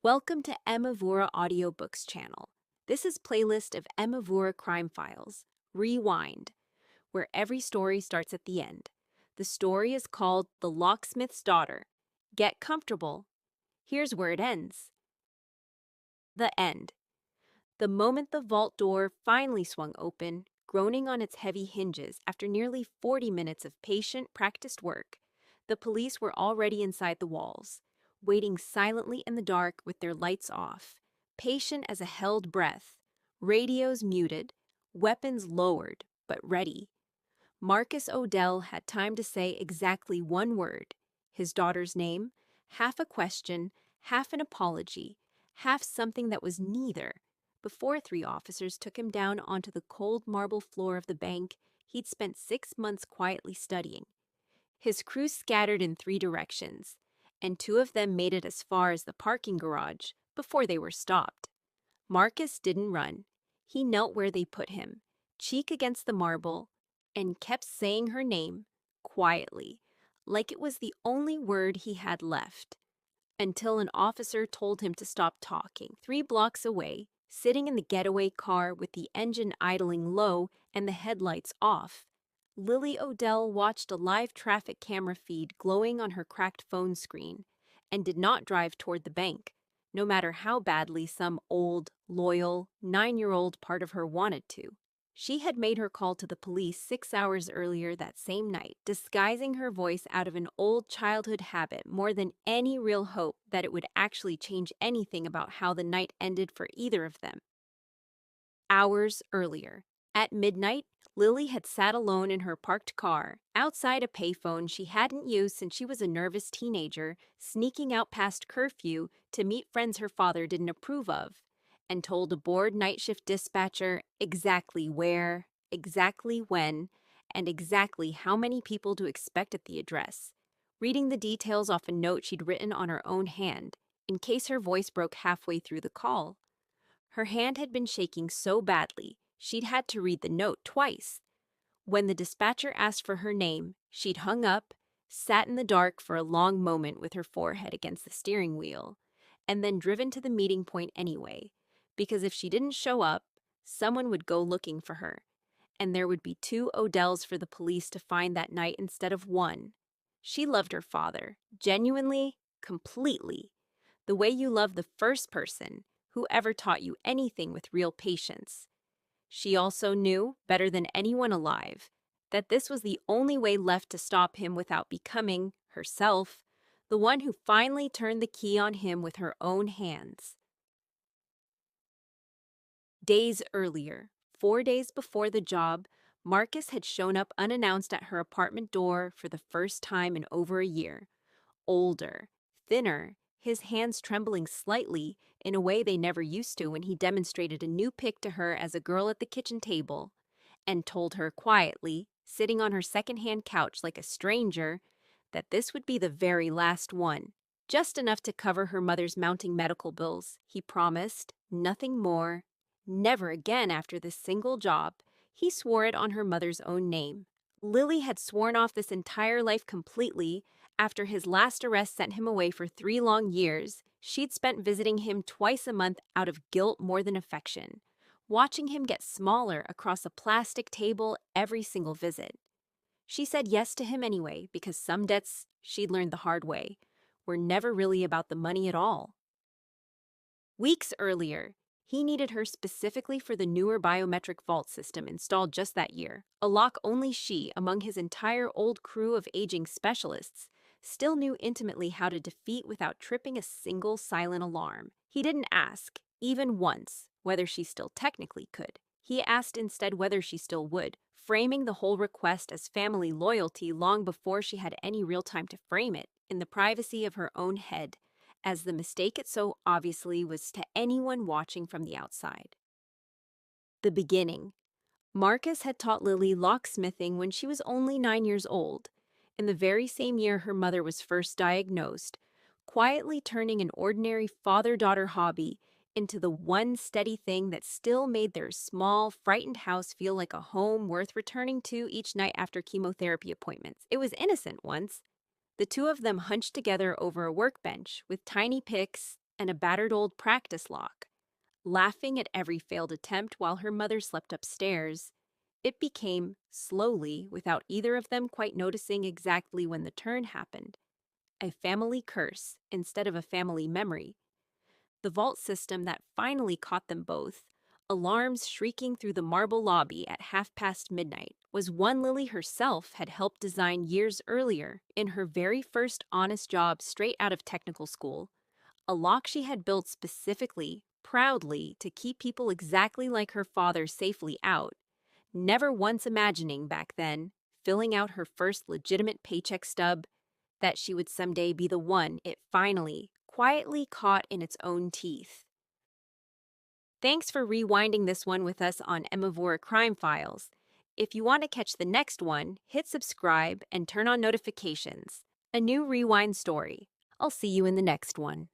Welcome to Emovura Audiobooks channel. This is playlist of Emovura Crime Files, Rewind, where every story starts at the end. The story is called The Locksmith's Daughter. Get comfortable. Here's where it ends. The end. The moment the vault door finally swung open, groaning on its heavy hinges after nearly 40 minutes of patient, practiced work, the police were already inside the walls, waiting silently in the dark with their lights off, patient as a held breath, radios muted, weapons lowered but ready. Marcus Odell had time to say exactly one word, his daughter's name, half a question, half an apology, half something that was neither, before three officers took him down onto the cold marble floor of the bank he'd spent 6 months quietly studying. His crew scattered in three directions, and two of them made it as far as the parking garage before they were stopped. Marcus didn't run. He knelt where they put him, cheek against the marble, and kept saying her name, quietly, like it was the only word he had left, until an officer told him to stop talking. 3 blocks away, sitting in the getaway car with the engine idling low and the headlights off, Lily Odell watched a live traffic camera feed glowing on her cracked phone screen and did not drive toward the bank, no matter how badly some old, loyal, 9-year-old part of her wanted to. She had made her call to the police 6 hours earlier that same night, disguising her voice out of an old childhood habit more than any real hope that it would actually change anything about how the night ended for either of them. Hours earlier, at midnight, Lily had sat alone in her parked car, outside a payphone she hadn't used since she was a nervous teenager, sneaking out past curfew to meet friends her father didn't approve of, and told a bored night shift dispatcher exactly where, exactly when, and exactly how many people to expect at the address, reading the details off a note she'd written on her own hand, in case her voice broke halfway through the call. Her hand had been shaking so badly, she'd had to read the note twice. When the dispatcher asked for her name, she'd hung up, sat in the dark for a long moment with her forehead against the steering wheel, and then driven to the meeting point anyway, because if she didn't show up, someone would go looking for her, and there would be two Odells for the police to find that night instead of one. She loved her father, genuinely, completely, the way you love the first person who ever taught you anything with real patience. She also knew, better than anyone alive, that this was the only way left to stop him without becoming, herself, the one who finally turned the key on him with her own hands. Days earlier, 4 days before the job, Marcus had shown up unannounced at her apartment door for the first time in over a year. Older, thinner, his hands trembling slightly in a way they never used to when he demonstrated a new pic to her as a girl at the kitchen table, and told her quietly, sitting on her second-hand couch like a stranger, that this would be the very last one. Just enough to cover her mother's mounting medical bills, he promised, nothing more. Never again after this single job. He swore it on her mother's own name. Lily had sworn off this entire life completely. After his last arrest sent him away for 3 long years, she'd spent visiting him twice a month out of guilt more than affection, watching him get smaller across a plastic table every single visit. She said yes to him anyway because some debts, she'd learned the hard way, were never really about the money at all. Weeks earlier, he needed her specifically for the newer biometric vault system installed just that year, a lock only she, among his entire old crew of aging specialists, still knew intimately how to defeat without tripping a single silent alarm. He didn't ask, even once, whether she still technically could. He asked instead whether she still would, framing the whole request as family loyalty long before she had any real time to frame it, in the privacy of her own head, as the mistake it so obviously was to anyone watching from the outside. The beginning. Marcus had taught Lily locksmithing when she was only 9 years old, in the very same year her mother was first diagnosed, quietly turning an ordinary father-daughter hobby into the one steady thing that still made their small, frightened house feel like a home worth returning to each night after chemotherapy appointments. It was innocent once. The two of them hunched together over a workbench with tiny picks, and a battered old practice lock. Laughing at every failed attempt while her mother slept upstairs, it became, slowly, without either of them quite noticing exactly when the turn happened, a family curse instead of a family memory. The vault system that finally caught them both, alarms shrieking through the marble lobby at midnight, was one Lily herself had helped design years earlier in her very first honest job straight out of technical school. A lock she had built specifically, proudly, to keep people exactly like her father safely out, never once imagining back then, filling out her first legitimate paycheck stub, that she would someday be the one it finally, quietly caught in its own teeth. Thanks for rewinding this one with us on Emovura Crime Files. If you want to catch the next one, hit subscribe and turn on notifications. A new rewind story. I'll see you in the next one.